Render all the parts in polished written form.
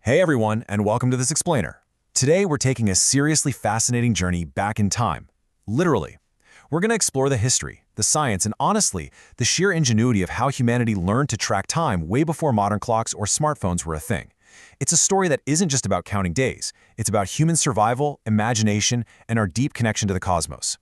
Hey everyone, and welcome to This Explainer. Today we're taking a seriously fascinating journey back in time. Literally. We're going to explore the history, the science, and honestly, the sheer ingenuity of how humanity learned to track time way before modern clocks or smartphones were a thing. It's a story that isn't just about counting days. It's about human survival, imagination, and our deep connection to the cosmos.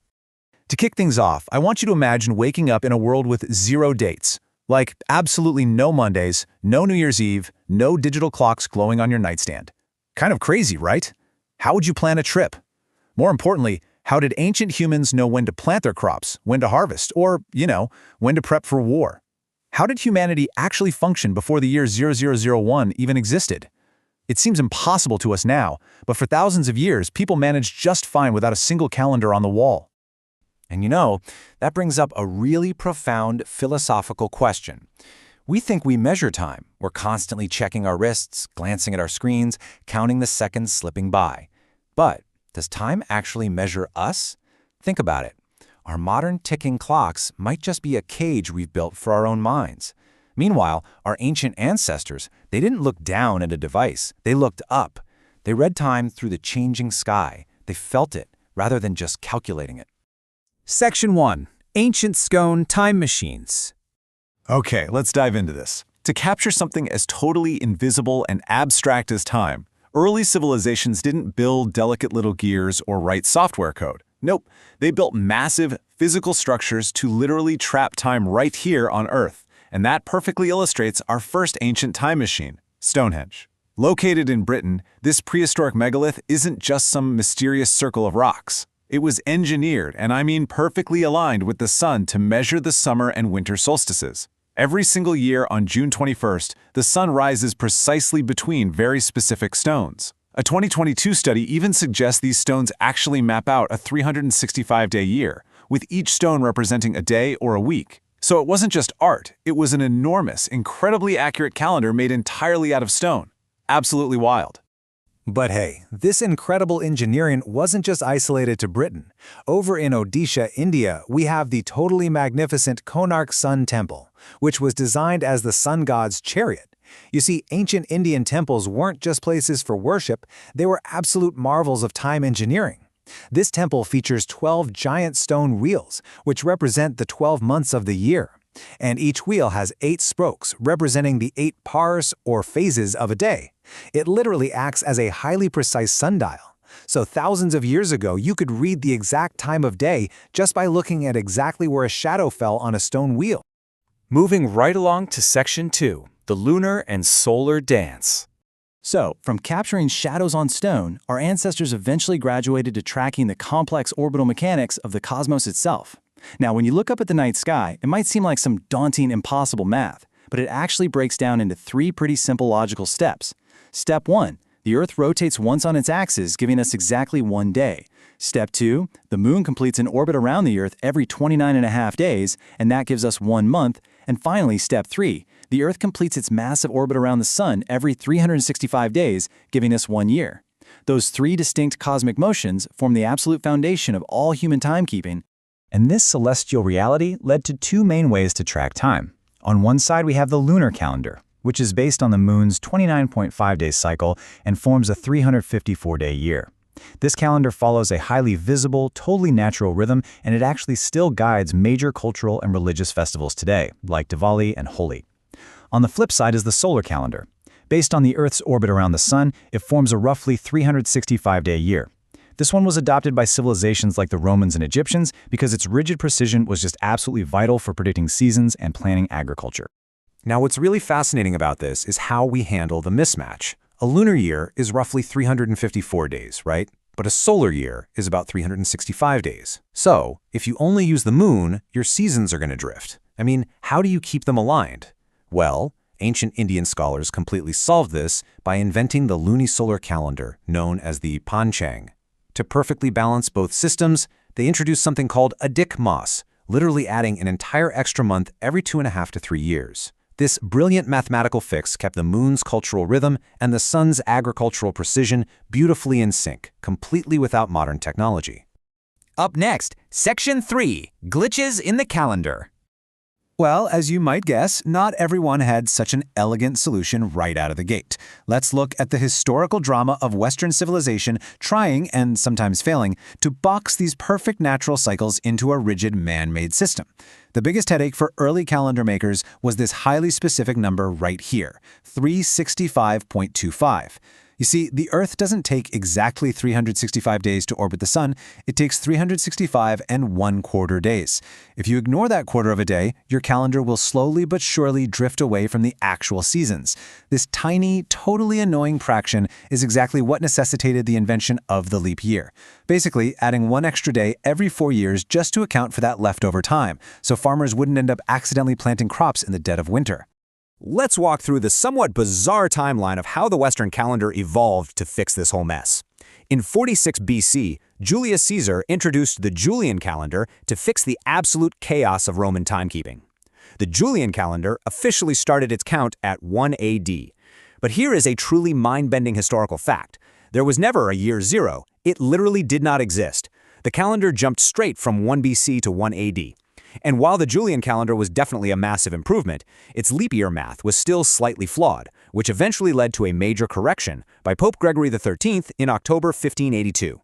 To kick things off, I want you to imagine waking up in a world with zero dates. Like absolutely no Mondays, no New Year's Eve, no digital clocks glowing on your nightstand. Kind of crazy, right? How would you plan a trip? More importantly, how did ancient humans know when to plant their crops, when to harvest, or, when to prep for war? How did humanity actually function before the year 0001 even existed? It seems impossible to us now, but for thousands of years, people managed just fine without a single calendar on the wall. And that brings up a really profound philosophical question. We think we measure time. We're constantly checking our wrists, glancing at our screens, counting the seconds slipping by. But does time actually measure us? Think about it. Our modern ticking clocks might just be a cage we've built for our own minds. Meanwhile, our ancient ancestors, they didn't look down at a device. They looked up. They read time through the changing sky. They felt it rather than just calculating it. Section 1. Ancient Stone Time Machines. Okay, let's dive into this. To capture something as totally invisible and abstract as time, early civilizations didn't build delicate little gears or write software code. Nope, they built massive, physical structures to literally trap time right here on Earth. And that perfectly illustrates our first ancient time machine, Stonehenge. Located in Britain, this prehistoric megalith isn't just some mysterious circle of rocks. It was engineered, and I mean perfectly aligned with the sun to measure the summer and winter solstices. Every single year on June 21st, the sun rises precisely between very specific stones. A 2022 study even suggests these stones actually map out a 365-day year, with each stone representing a day or a week. So it wasn't just art, it was an enormous, incredibly accurate calendar made entirely out of stone. Absolutely wild. But hey, this incredible engineering wasn't just isolated to Britain. Over in Odisha, India, we have the totally magnificent Konark Sun Temple, which was designed as the sun god's chariot. You see, ancient Indian temples weren't just places for worship, they were absolute marvels of time engineering. This temple features 12 giant stone wheels, which represent the 12 months of the year. And each wheel has 8 spokes, representing the 8 pars or phases of a day. It literally acts as a highly precise sundial. So thousands of years ago, you could read the exact time of day just by looking at exactly where a shadow fell on a stone wheel. Moving right along to Section 2, the lunar and solar dance. So, from capturing shadows on stone, our ancestors eventually graduated to tracking the complex orbital mechanics of the cosmos itself. Now, when you look up at the night sky, it might seem like some daunting, impossible math, but it actually breaks down into 3 pretty simple logical steps. Step 1, the Earth rotates once on its axis, giving us exactly 1 day. Step 2, the Moon completes an orbit around the Earth every 29.5 days, and that gives us 1 month. And finally, Step 3, the Earth completes its massive orbit around the Sun every 365 days, giving us 1 year. Those 3 distinct cosmic motions form the absolute foundation of all human timekeeping. And this celestial reality led to 2 main ways to track time. On one side, we have the lunar calendar, which is based on the moon's 29.5-day cycle and forms a 354-day year. This calendar follows a highly visible, totally natural rhythm, and it actually still guides major cultural and religious festivals today, like Diwali and Holi. On the flip side is the solar calendar. Based on the Earth's orbit around the sun, it forms a roughly 365-day year. This one was adopted by civilizations like the Romans and Egyptians because its rigid precision was just absolutely vital for predicting seasons and planning agriculture. Now, what's really fascinating about this is how we handle the mismatch. A lunar year is roughly 354 days, right? But a solar year is about 365 days. So, if you only use the moon, your seasons are going to drift. I mean, how do you keep them aligned? Well, ancient Indian scholars completely solved this by inventing the lunisolar calendar, known as the Panchang. To perfectly balance both systems, they introduced something called Adhik Mas, literally adding an entire extra month every 2.5 to 3 years. This brilliant mathematical fix kept the moon's cultural rhythm and the sun's agricultural precision beautifully in sync, completely without modern technology. Up next, Section 3, Glitches in the Calendar. Well, as you might guess, not everyone had such an elegant solution right out of the gate. Let's look at the historical drama of Western civilization trying, and sometimes failing, to box these perfect natural cycles into a rigid man-made system. The biggest headache for early calendar makers was this highly specific number right here, 365.25. You see, the Earth doesn't take exactly 365 days to orbit the Sun. It takes 365 and 1/4 days. If you ignore that quarter of a day, your calendar will slowly but surely drift away from the actual seasons. This tiny, totally annoying fraction is exactly what necessitated the invention of the leap year. Basically, adding one extra day every 4 years just to account for that leftover time, so farmers wouldn't end up accidentally planting crops in the dead of winter. Let's walk through the somewhat bizarre timeline of how the Western calendar evolved to fix this whole mess. In 46 BC, Julius Caesar introduced the Julian calendar to fix the absolute chaos of Roman timekeeping. The Julian calendar officially started its count at 1 AD. But here is a truly mind-bending historical fact. There was never a year zero. It literally did not exist. The calendar jumped straight from 1 BC to 1 AD. And while the Julian calendar was definitely a massive improvement, its leap year math was still slightly flawed, which eventually led to a major correction by Pope Gregory XIII in October 1582.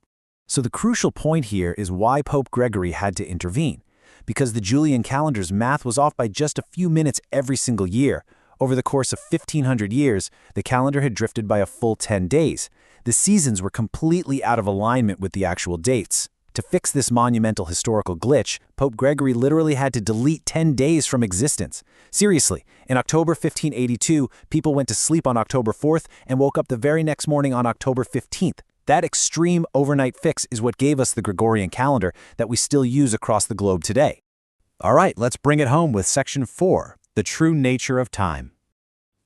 So the crucial point here is why Pope Gregory had to intervene. Because the Julian calendar's math was off by just a few minutes every single year. Over the course of 1,500 years, the calendar had drifted by a full 10 days. The seasons were completely out of alignment with the actual dates. To fix this monumental historical glitch, Pope Gregory literally had to delete 10 days from existence. Seriously, in October 1582, people went to sleep on October 4th and woke up the very next morning on October 15th. That extreme overnight fix is what gave us the Gregorian calendar that we still use across the globe today. All right, let's bring it home with Section 4, the true nature of time.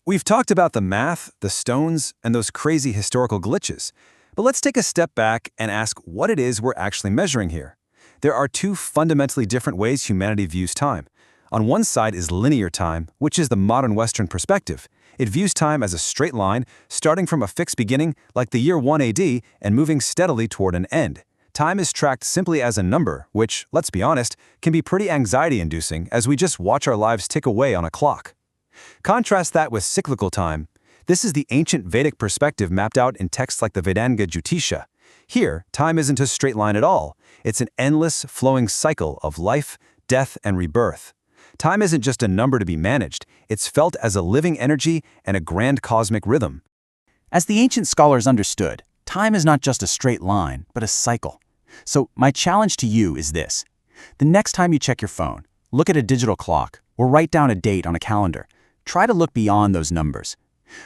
We've talked about the math, the stones, and those crazy historical glitches. But let's take a step back and ask what it is we're actually measuring here. There are two fundamentally different ways humanity views time. On one side is linear time, which is the modern Western perspective. It views time as a straight line, starting from a fixed beginning, like the year 1 AD, and moving steadily toward an end. Time is tracked simply as a number, which, let's be honest, can be pretty anxiety-inducing as we just watch our lives tick away on a clock. Contrast that with cyclical time. This is the ancient Vedic perspective mapped out in texts like the Vedanga Jyotisha. Here, time isn't a straight line at all. It's an endless, flowing cycle of life, death, and rebirth. Time isn't just a number to be managed. It's felt as a living energy and a grand cosmic rhythm. As the ancient scholars understood, time is not just a straight line, but a cycle. So my challenge to you is this. The next time you check your phone, look at a digital clock, or write down a date on a calendar. Try to look beyond those numbers.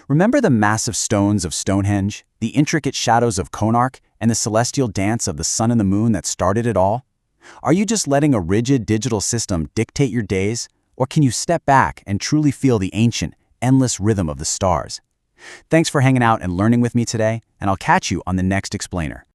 Remember the massive stones of Stonehenge, the intricate shadows of Konark, and the celestial dance of the sun and the moon that started it all? Are you just letting a rigid digital system dictate your days, or can you step back and truly feel the ancient, endless rhythm of the stars? Thanks for hanging out and learning with me today, and I'll catch you on the next explainer.